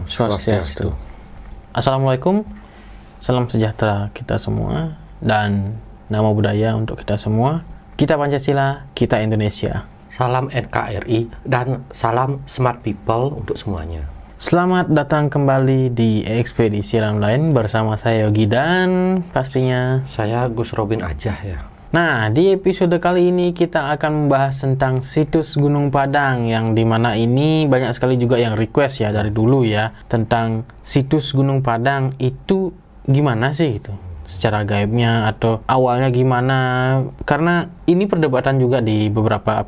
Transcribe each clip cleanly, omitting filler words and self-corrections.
Om Swastiastu. Assalamualaikum, salam sejahtera kita semua dan nama budaya untuk kita semua. Kita Pancasila, kita Indonesia. Salam NKRI dan salam smart people untuk semuanya. Selamat datang kembali di Ekspedisi Alam Lain bersama saya Yogi dan pastinya Saya Gus Robin aja ya. Nah, di episode kali ini kita akan membahas tentang situs Gunung Padang, yang dimana ini banyak sekali juga yang request ya dari dulu ya, tentang situs Gunung Padang itu gimana sih gitu, secara gaibnya atau awalnya gimana, karena ini perdebatan juga di beberapa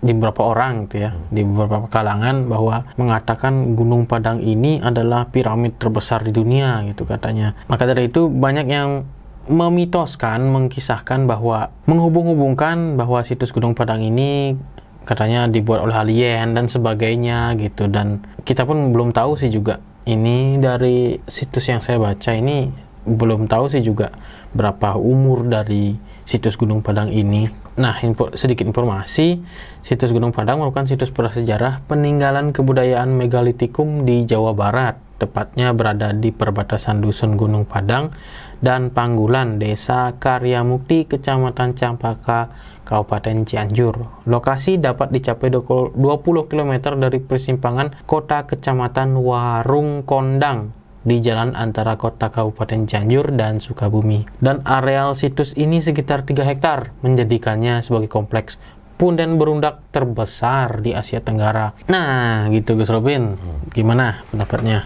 di beberapa orang gitu ya, di beberapa kalangan, bahwa mengatakan Gunung Padang ini adalah piramid terbesar di dunia gitu katanya. Maka dari itu banyak yang memitoskan, mengkisahkan bahwa menghubung-hubungkan bahwa situs Gunung Padang ini katanya dibuat oleh alien dan sebagainya gitu. Dan kita pun belum tahu sih juga, ini dari situs yang saya baca ini belum tahu sih juga berapa umur dari situs Gunung Padang ini. Nah, sedikit informasi, situs Gunung Padang merupakan situs prasejarah peninggalan kebudayaan megalitikum di Jawa Barat, tepatnya berada di perbatasan Dusun Gunung Padang dan Panggulan, Desa Karyamukti, Kecamatan Campaka, Kabupaten Cianjur. Lokasi dapat dicapai 20 km dari persimpangan kota Kecamatan Warung Kondang di jalan antara kota Kabupaten Cianjur dan Sukabumi. Dan areal situs ini sekitar 3 hektar, menjadikannya sebagai kompleks punden berundak terbesar di Asia Tenggara. Nah, gitu Gus Robin. Gimana pendapatnya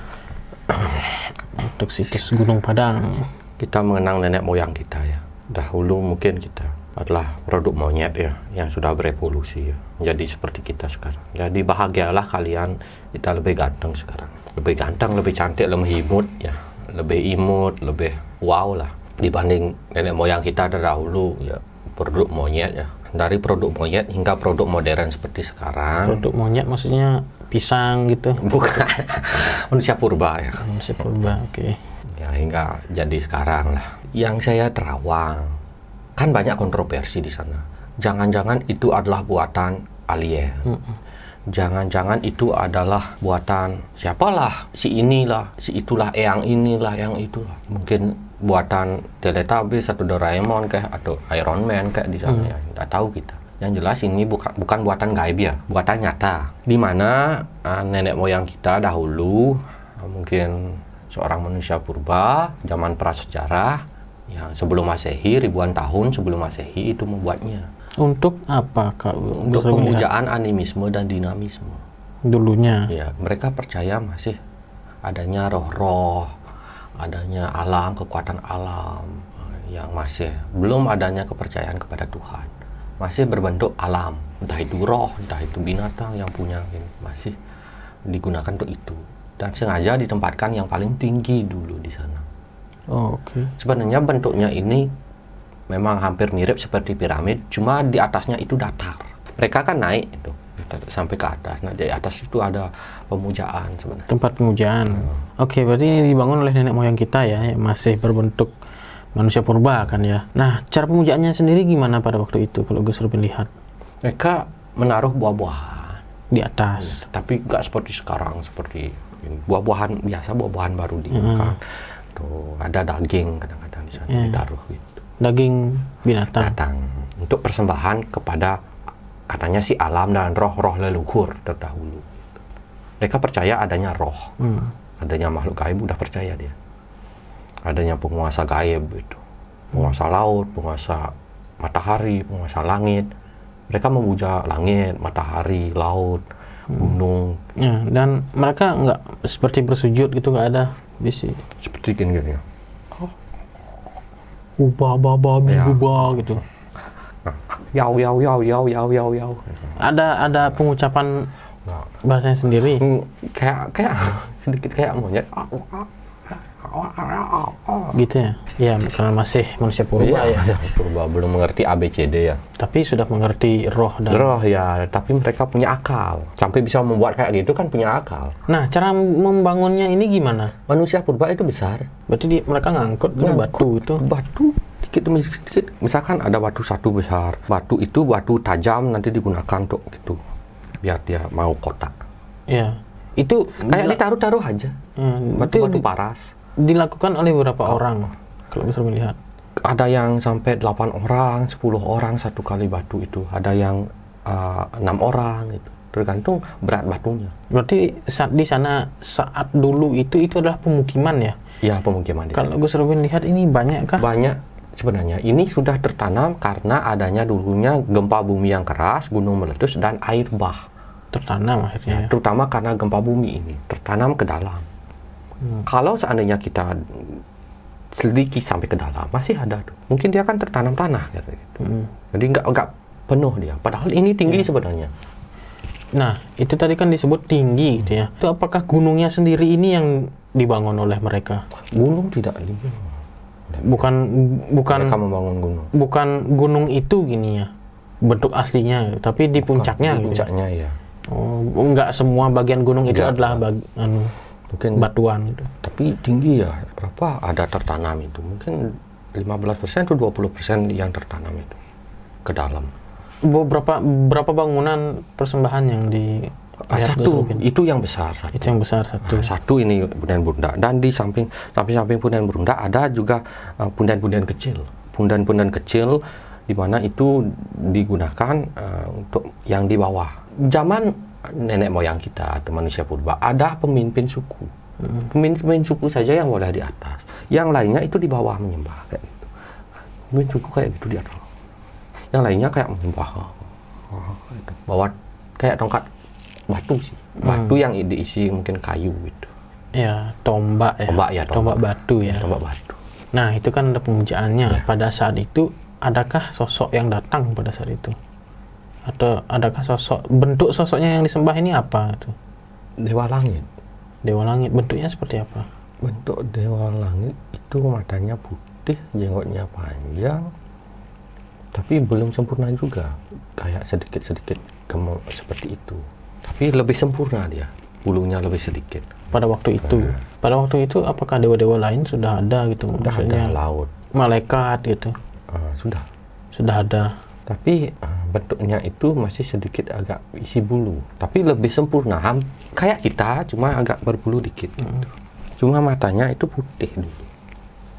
untuk situs Gunung Padang? Kita mengenang nenek moyang kita ya. Dahulu mungkin kita adalah produk monyet ya, yang sudah berevolusi ya, menjadi seperti kita sekarang. Jadi bahagialah kalian, kita lebih ganteng sekarang. Lebih ganteng, lebih cantik, lebih imut ya. Lebih imut, lebih wow lah. Dibanding nenek moyang kita dahulu ya, produk monyet ya. Dari produk monyet hingga produk modern seperti sekarang. Produk monyet maksudnya pisang gitu? Bukan, manusia purba ya. Manusia purba, oke. Ya, hingga jadi sekarang lah. Yang saya terawang, kan banyak kontroversi di sana. Jangan-jangan itu adalah buatan alien. Jangan-jangan itu adalah buatan siapalah, si inilah, si itulah, yang inilah, yang itulah. Mungkin buatan Teletubbies atau Doraemon kayak, atau Iron Man kayak di sana ya. Nggak tahu kita. Yang jelas ini bukan buatan gaib ya, buatan nyata. Di mana nenek moyang kita dahulu, mungkin seorang manusia purba, zaman prasejarah, yang sebelum Masehi, ribuan tahun sebelum Masehi itu membuatnya. Untuk apa Kak? Untuk pemujaan animisme dan dinamisme. Dulunya? Ya, mereka percaya masih adanya roh-roh, adanya alam, kekuatan alam, yang masih belum adanya kepercayaan kepada Tuhan. Masih berbentuk alam, entah itu roh, entah itu binatang yang punya, masih digunakan untuk itu. Dan sengaja ditempatkan yang paling tinggi dulu di sana. Oh, oke. Sebenarnya bentuknya ini memang hampir mirip seperti piramid, cuma di atasnya itu datar. Mereka kan naik itu sampai ke atas. Nah, di atas itu ada pemujaan sebenarnya. Tempat pemujaan. Oke, berarti ini dibangun oleh nenek moyang kita ya, yang masih berbentuk manusia purba kan ya. Nah, cara pemujaannya sendiri gimana pada waktu itu kalau Gus Robin lihat? Mereka menaruh buah-buahan di atas. Tapi nggak seperti sekarang, seperti buah-buahan biasa, buah-buahan baru dimakan. Tuh, ada daging kadang-kadang di sana ditaruh gitu. Daging binatang. Untuk persembahan kepada, katanya sih, alam dan roh-roh leluhur terdahulu. Mereka percaya adanya roh, adanya makhluk gaib, udah percaya dia. Adanya penguasa gaib itu, penguasa laut, penguasa matahari, penguasa langit. Mereka memuja langit, matahari, laut, gunung. Ya, dan mereka nggak seperti bersujud gitu, nggak ada bisi. Seperti gini ya. Ubah gitu. Yau. Ada pengucapan bahasanya sendiri. Kayak sedikit kayak monyet. Gitu ya. Ya, karena masih manusia purba ya. Purba belum mengerti ABCD ya. Tapi sudah mengerti roh dan roh ya, tapi mereka punya akal. Sampai bisa membuat kayak gitu kan punya akal. Nah, cara membangunnya ini gimana? Manusia purba itu besar. Berarti mereka ngangkut batu itu. Batu sedikit demi sedikit. Misalkan ada batu satu besar. Batu itu batu tajam, nanti digunakan untuk gitu. Biar dia mau kotak. Iya. Itu Kayak ditaruh-taruh aja. Batu-batu paras. dilakukan oleh beberapa orang kalau bisa melihat. Ada yang sampai 8 orang, 10 orang satu kali batu itu. Ada yang 6 orang gitu. Tergantung berat batunya. Berarti di sana saat dulu itu adalah pemukiman ya? Ya, pemukiman di sana. Kalau Gus Robin lihat ini banyak kah? Banyak sebenarnya. Ini sudah tertanam karena adanya dulunya gempa bumi yang keras, gunung meletus, dan air bah. Tertanam akhirnya. Terutama karena gempa bumi ini tertanam ke dalam. Kalau seandainya kita selidiki sampai ke dalam, masih ada tuh. Mungkin dia kan tertanam tanah gitu. Jadi nggak penuh dia. Padahal ini tinggi sebenarnya. Nah, itu tadi kan disebut tinggi gitu ya. Itu apakah gunungnya sendiri ini yang dibangun oleh mereka? Gunung tidak tinggi. Bukan Mereka membangun gunung. bukan gunung itu gini ya. Bentuk aslinya, tapi di puncaknya Di gitu. puncaknya ya. Oh, enggak semua bagian gunung itu Enggak, adalah Mungkin batuan gitu. tapi tinggi ya. Berapa ada tertanam itu? Mungkin 15% atau 20% yang tertanam itu ke dalam. Berapa bangunan persembahan yang di Satu, itu yang besar. Satu. Itu yang besar satu. Satu ini Punden Bunda, dan di samping Punden Bunda ada juga punden-punden kecil. Punden-punden kecil di mana itu digunakan untuk yang di bawah. Zaman nenek moyang kita atau manusia purba ada pemimpin suku. Pemimpin suku saja yang boleh di atas. Yang lainnya itu di bawah menyembah kayak gitu. Pemimpin suku kayak gitu di atas. Yang lainnya kayak menyembah. Bawa kayak tongkat batu sih. Batu yang diisi mungkin kayu gitu. Ya, tombak ya. Tombak batu ya. Tombak batu. Nah, itu kan ada pemujaannya. Pada saat itu, adakah sosok yang datang pada saat itu? Atau adakah bentuk sosoknya yang disembah ini apa? Itu? Dewa langit. Dewa langit, bentuknya seperti apa? Bentuk dewa langit itu matanya putih, jenggotnya panjang, tapi belum sempurna juga. Kayak sedikit-sedikit gemuk seperti itu. Tapi lebih sempurna dia, bulunya lebih sedikit. Pada waktu itu, apakah dewa-dewa lain sudah ada gitu? Sudah ada laut. Malaikat gitu? Sudah ada. Tapi bentuknya itu masih sedikit agak isi bulu. Tapi lebih sempurna. Kayak kita, cuma agak berbulu dikit. Gitu. Cuma matanya itu putih dulu.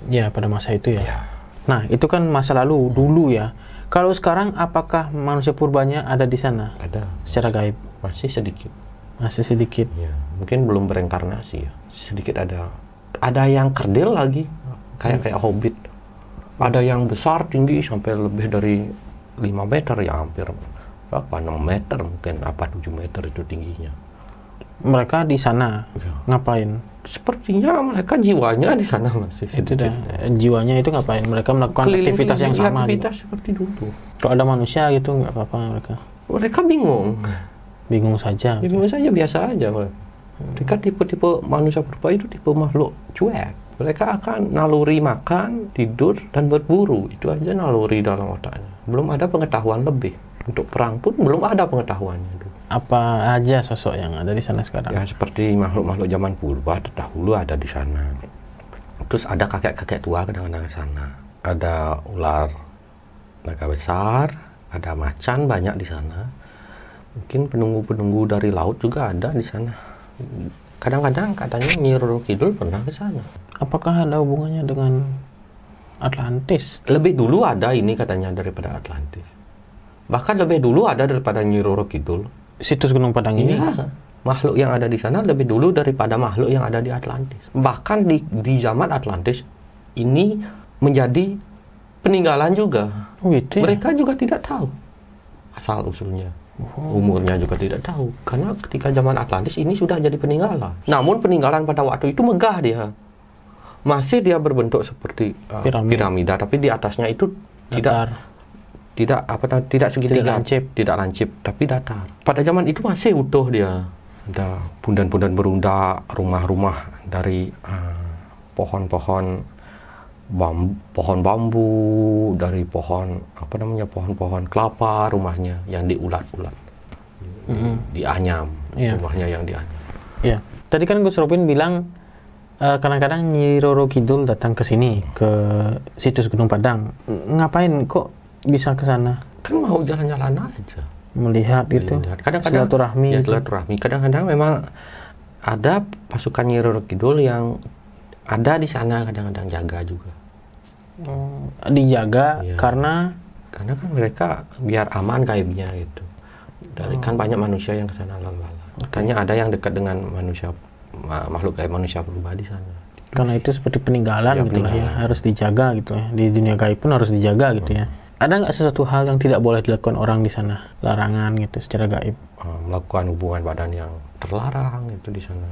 Ya, pada masa itu ya. Nah, itu kan masa lalu, dulu ya. Kalau sekarang, apakah manusia purbanya ada di sana? Ada. Secara gaib? Masih sedikit. Masih sedikit. Ya, mungkin belum bereinkarnasi ya. Sedikit ada. Ada yang kerdil lagi, kayak hobbit. Ada yang besar tinggi sampai lebih dari 5 meter ya, hampir berapa? 6 meter mungkin, 7 meter itu tingginya. Mereka di sana ngapain? Sepertinya mereka jiwanya di sana masih sedikit. Jiwanya itu ngapain? Mereka melakukan aktivitas yang sama. Aktivitas seperti dulu. Kalau ada manusia gitu nggak apa-apa mereka. Mereka bingung. Bingung saja. Bingung saja, biasa aja mereka. Mereka tipe-tipe manusia purba itu tipe makhluk cuek. Mereka akan naluri makan, tidur, dan berburu. Itu aja naluri dalam otaknya. Belum ada pengetahuan lebih. Untuk perang pun belum ada pengetahuannya. Apa aja sosok yang ada di sana sekarang? Ya, seperti makhluk-makhluk zaman purba terdahulu ada di sana. Terus ada kakek-kakek tua kadang-kadang di sana. Ada ular naga besar, ada macan banyak di sana. Mungkin penunggu-penunggu dari laut juga ada di sana. Kadang-kadang katanya Nyi Roro Kidul pernah ke sana. Apakah ada hubungannya dengan Atlantis? Lebih dulu ada ini katanya daripada Atlantis. Bahkan lebih dulu ada daripada Nyi Roro Kidul. Situs Gunung Padang ini? Iya. Makhluk yang ada di sana lebih dulu daripada makhluk yang ada di Atlantis. Bahkan di zaman Atlantis ini menjadi peninggalan juga. Oh, gitu ya? Mereka juga tidak tahu asal usulnya. Umurnya juga tidak tahu. Karena ketika zaman Atlantis ini sudah jadi peninggalan. Namun peninggalan pada waktu itu megah dia. Masih dia berbentuk seperti piramida, tapi di atasnya itu tidak segitiga, tidak lancip, tapi datar. Pada zaman itu masih utuh dia. Ada punden-punden berunda, rumah-rumah dari pohon-pohon bambu, dari pohon-pohon kelapa, rumahnya yang diulat-ulat, dianyam, rumahnya yang dianyam. Iya. Tadi kan Gus Robin bilang kadang-kadang Nyi Roro Kidul datang ke sini, ke situs Gunung Padang. Ngapain kok bisa ke sana? Kan mau jalan-jalan aja. Melihat gitu. Kadang-kadang silaturahmi. Ya, silaturahmi. Kadang-kadang memang ada pasukan Nyi Roro Kidul yang ada di sana kadang-kadang jaga juga. Dijaga Iya. karena Karena kan mereka biar aman gaibnya gitu. Dari kan banyak manusia yang ke sana lalu lalang. Makanya ada yang dekat dengan manusia, makhluk gaib manusia purba di sana. karena itu seperti peninggalan Ya, gitu lah ya, peninggalan. harus dijaga gitu ya. Di dunia gaib pun harus dijaga gitu ya. Ada nggak sesuatu hal yang tidak boleh dilakukan orang di sana, larangan gitu secara gaib? Melakukan hubungan badan yang terlarang itu di sana.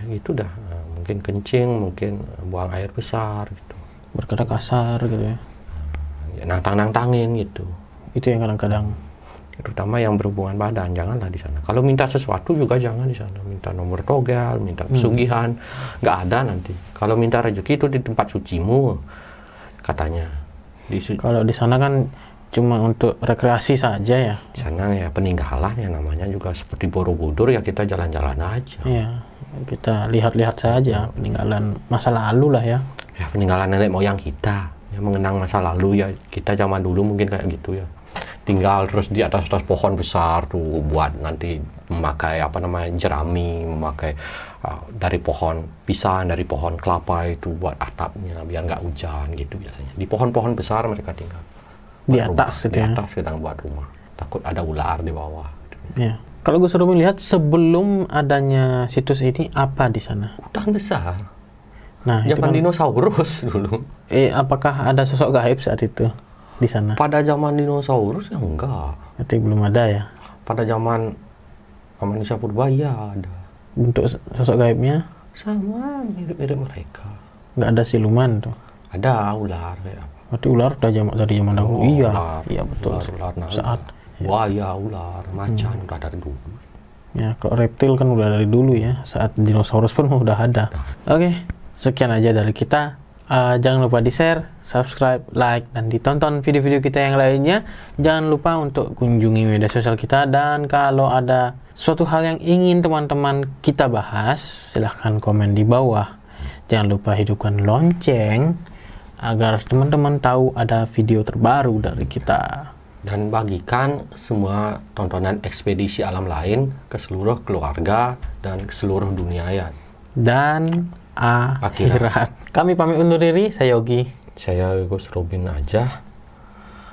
Ya gitu dah. Mungkin kencing, mungkin buang air besar gitu. Berkata kasar gitu ya. Ya, nantang-nantangin gitu. Itu yang kadang-kadang Terutama yang berhubungan badan, janganlah di sana. Kalau minta sesuatu juga jangan di sana. Minta nomor togel, minta pesugihan, nggak ada nanti. Kalau minta rezeki itu di tempat sucimu, katanya. kalau di sana kan cuma untuk rekreasi saja ya. Di sana ya peninggalan ya namanya juga seperti Borobudur ya kita jalan-jalan aja. Iya, kita lihat-lihat saja peninggalan masa lalu lah ya. Ya peninggalan nenek moyang kita. Ya mengenang masa lalu ya kita zaman dulu mungkin kayak gitu ya. Tinggal terus di atas pohon besar tuh buat nanti memakai apa namanya jerami, memakai dari pohon pisang, dari pohon kelapa itu buat atapnya biar nggak hujan gitu biasanya. Di pohon-pohon besar mereka tinggal. Di Buat atas rumah. gitu Di ya. atas sedang buat rumah. Takut ada ular di bawah. Ya. Kalau Gus Robi lihat sebelum adanya situs ini apa di sana? Hutan besar. Nah, itu Zaman kan, dinosaurus dulu. apakah ada sosok gaib saat itu di sana? Pada zaman dinosaurus ya enggak. Berarti belum ada ya. Pada zaman manusia purba ya ada. Bentuk sosok gaibnya Sama mirip-mirip mereka. nggak ada siluman tuh. Ada ular kayak apa? Berarti ular udah dari zaman dahulu. Iya, Ular, iya betul. Ular, Saat buaya, ular, macan udah dari dulu. ya, kalau reptil kan udah dari dulu ya. Saat dinosaurus pun udah ada. Oke, sekian aja dari kita. Jangan lupa di-share, subscribe, like, dan ditonton video-video kita yang lainnya. Jangan lupa untuk kunjungi media sosial kita. Dan kalau ada suatu hal yang ingin teman-teman kita bahas, silahkan komen di bawah. Jangan lupa hidupkan lonceng agar teman-teman tahu ada video terbaru dari kita. Dan bagikan semua tontonan ekspedisi alam lain ke seluruh keluarga dan ke seluruh dunia ya. Dan akhirat. Kami pamit undur diri, saya Yogi. Saya Gus Robin aja.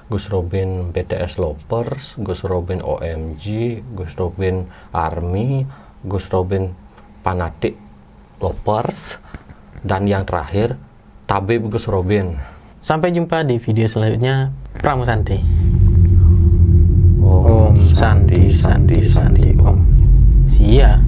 Gus Robin BTS Lovers, Gus Robin OMG, Gus Robin Army, Gus Robin Fanatic Lovers, dan yang terakhir Tabib Gus Robin. Sampai jumpa di video selanjutnya. Pramusanti. Om Santi Santi Santi Om. Sia.